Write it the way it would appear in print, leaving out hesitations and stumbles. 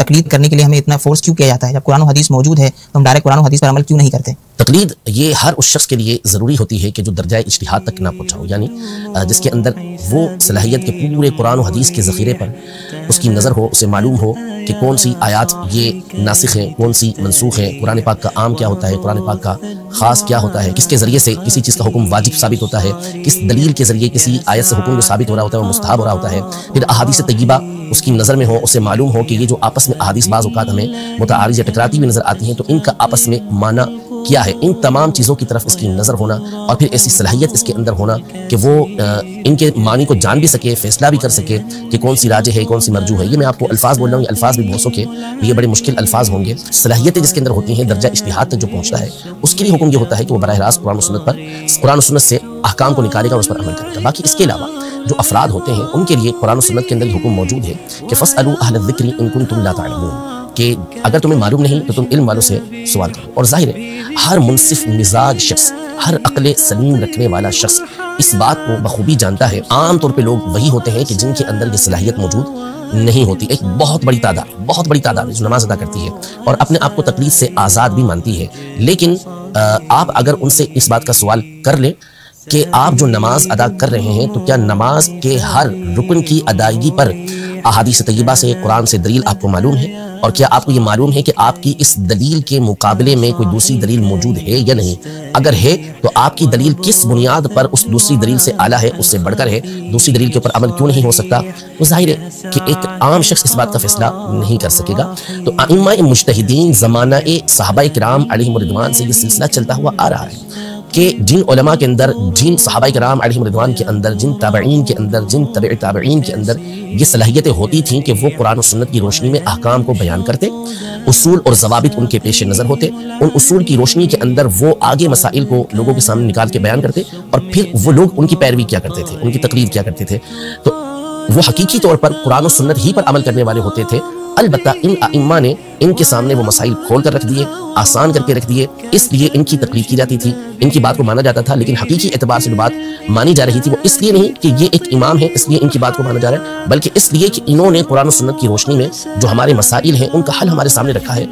تقلید کرنے کے لیے ہمیں اتنا فورس کیوں کیا جاتا ہے؟ جب قرآن و حدیث موجود ہے تو ہم ڈائریکٹ قرآن و حدیث پر عمل کیوں نہیں کرتے؟ تقلید یہ ہر اس شخص کے لیے ضروری ہوتی ہے کہ جو درجہ اجتہاد تک نہ پہنچا ہو، یعنی جس کے اندر وہ صلاحیت کے پورے قرآن و حدیث کے ذخیرے پر اس کی نظر ہو، اسے معلوم ہو کہ کون سی آیات یہ ناسخ ہیں، کون سی منسوخ ہیں، قرآن پاک کا عام کیا ہوتا ہے، قرآن پاک کا خاص کیا ہوتا ہے، کس کے ذریعے سے کسی چیز کا حکم واجب ثابت ہوتا ہے، کس دلیل کے ذریعے کسی آیت سے حکم جو ثابت ہو رہا ہوتا ہے وہ مستحب ہو رہا ہوتا ہے، پھر احادیث طیبہ اس کی نظر میں ہو، اسے معلوم ہو کہ یہ جو آپس میں احادیث بعض اوقات ہمیں متعارض یا ٹکراتی ہوئی نظر آتی ہیں تو ان کا آپس میں معنی کیا ہے، ان تمام چیزوں کی طرف اس کی نظر ہونا اور پھر ایسی صلاحیت اس کے اندر ہونا کہ وہ ان کے معنی کو جان بھی سکے، فیصلہ بھی کر سکے کہ کون سی راجح ہے، کون سی مرجوح ہے۔ یہ میں آپ کو الفاظ بول رہا ہوں، یہ الفاظ بھی بہت سوکھے، یہ بڑے مشکل الفاظ ہوں گے۔ صلاحیتیں جس کے اندر ہوتی ہیں، درجہ اجتہاد تک جو پہنچتا ہے، اس کے لیے حکم یہ ہوتا ہے کہ وہ براہ راست قرآن و سنت سے احکام کو نکالے گا اور اس پر عمل کرے گا۔ باقی اس کے علاوہ جو افراد ہوتے ہیں ان کے لیے قرآن و سنت کے اندر حکم موجود ہے کہ فَاسْأَلُوا أَهْلَ الذِّكْرِ إِن كُنتُمْ لَا تَعْلَمُونَ، کہ اگر تمہیں معلوم نہیں تو تم علم والوں سے سوال کرو۔ اور ظاہر ہے ہر منصف مزاج شخص، ہر عقل سلیم رکھنے والا شخص اس بات کو بخوبی جانتا ہے۔ عام طور پہ لوگ وہی ہوتے ہیں کہ جن کے اندر یہ صلاحیت موجود نہیں ہوتی۔ ایک بہت بڑی تعداد جو نماز ادا کرتی ہے اور اپنے آپ کو تقلید سے آزاد بھی مانتی ہے، لیکن آپ اگر ان سے اس بات کا سوال کر لیں کہ آپ جو نماز ادا کر رہے ہیں تو کیا نماز کے ہر رکن کی ادائیگی پر احادیث طیبہ سے، قرآن سے دلیل آپ کو معلوم ہے؟ اور کیا آپ کو یہ معلوم ہے کہ آپ کی اس دلیل کے مقابلے میں کوئی دوسری دلیل موجود ہے یا نہیں؟ اگر ہے تو آپ کی دلیل کس بنیاد پر اس دوسری دلیل سے اعلیٰ ہے، اس سے بڑھ کر ہے؟ دوسری دلیل کے اوپر عمل کیوں نہیں ہو سکتا؟ وہ ظاہر ہے کہ ایک عام شخص اس بات کا فیصلہ نہیں کر سکے گا۔ تو ائمہ مجتہدین زمانہ صحابہ کرام علیہم رضوان سے یہ سلسلہ چلتا ہوا آ رہا ہے کہ جن علماء کے اندر، جن صحابہ کرام علیہم رضوان کے اندر، جن تابعین کے اندر، جن تبع تابعین کے اندر یہ صلاحیتیں ہوتی تھیں کہ وہ قرآن و سنت کی روشنی میں احکام کو بیان کرتے، اصول اور ضوابط ان کے پیش نظر ہوتے، ان اصول کی روشنی کے اندر وہ آگے مسائل کو لوگوں کے سامنے نکال کے بیان کرتے اور پھر وہ لوگ ان کی پیروی کیا کرتے تھے، ان کی تقلید کیا کرتے تھے۔ تو وہ حقیقی طور پر قرآن و سنت ہی پر عمل کرنے والے ہوتے تھے۔ البتہ ان ائمہ نے ان کے سامنے وہ مسائل کھول کر رکھ دیے، آسان کر کے رکھ دیے، اس لیے ان کی تقلید کی جاتی تھی، ان کی بات کو مانا جاتا تھا، لیکن حقیقی اعتبار سے جو بات مانی جا رہی تھی وہ اس لیے نہیں کہ یہ ایک امام ہے اس لیے ان کی بات کو مانا جا رہا ہے، بلکہ اس لیے کہ انہوں نے قرآن و سنت کی روشنی میں جو ہمارے مسائل ہیں ان کا حل ہمارے سامنے رکھا ہے۔